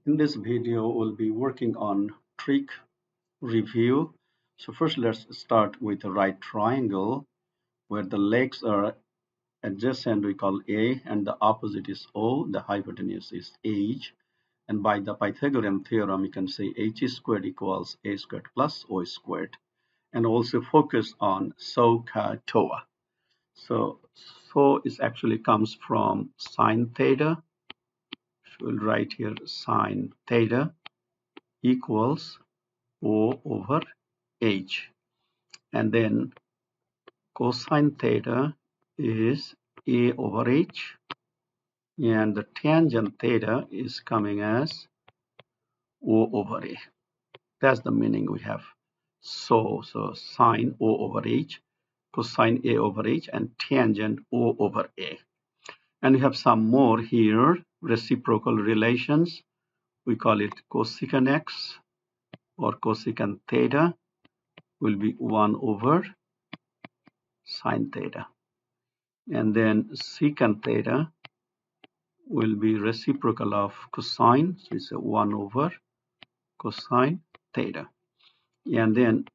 In this video, we'll be working on trig review. So first, let's start with a right triangle where the legs are adjacent, we call A, and the opposite is O, the hypotenuse is H. And by the Pythagorean theorem, you can say H squared equals A squared plus O squared. And also focus on SOHCAHTOA. So it actually comes from sine theta. So we'll write here sine theta equals O over H. And then cosine theta is A over H. And the tangent theta is coming as O over A. That's the meaning we have. So sine O over H, cosine A over H, and tangent O over A. And we have some more here, reciprocal relations. We call it cosecant x or cosecant theta will be 1 over sine theta. And then secant theta will be reciprocal of cosine, so it's a 1 over cosine theta. And then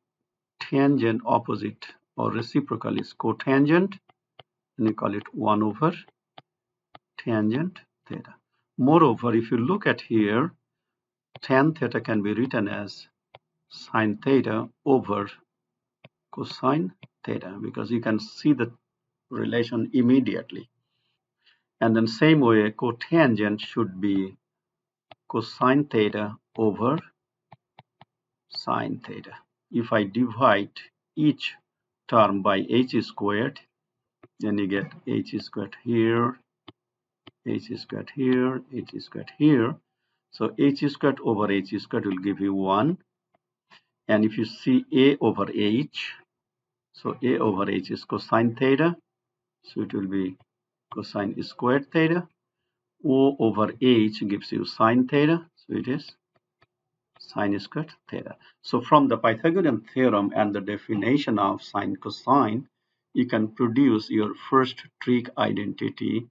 tangent opposite or reciprocal is cotangent, and we call it 1 over tangent theta. Moreover, if you look at here, tan theta can be written as sine theta over cosine theta because you can see the relation immediately. And then same way, cotangent should be cosine theta over sine theta. If I divide each term by h squared, then you get h squared here, h squared here, h squared here. So h squared over h squared will give you 1. And if you see a over h, so a over h is cosine theta, so it will be cosine squared theta. O over h gives you sine theta, so it is sine squared theta. So from the Pythagorean theorem and the definition of sine cosine, you can produce your first trig identity.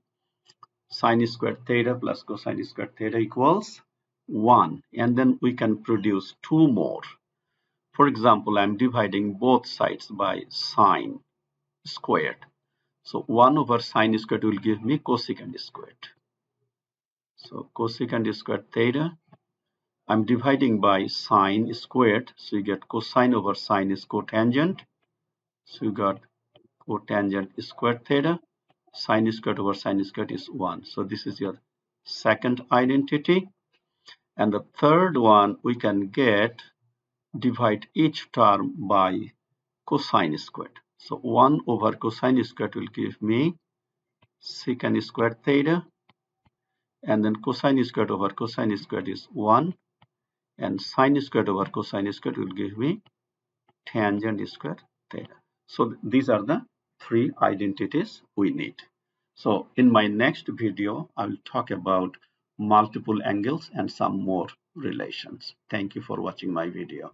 Sine squared theta plus cosine squared theta equals 1. And then we can produce two more. For example, I'm dividing both sides by sine squared. So 1 over sine squared will give me cosecant squared. So cosecant squared theta, I'm dividing by sine squared, so you get cosine over sine is cotangent. So you got cotangent squared theta. Sine squared over sine squared is 1. So this is your second identity. And the third one, we can get divide each term by cosine squared. So 1 over cosine squared will give me secant squared theta. And then cosine squared over cosine squared is 1. And sine squared over cosine squared will give me tangent squared theta. So these are the three identities we need. So in my next video, I will talk about multiple angles and some more relations. Thank you for watching my video.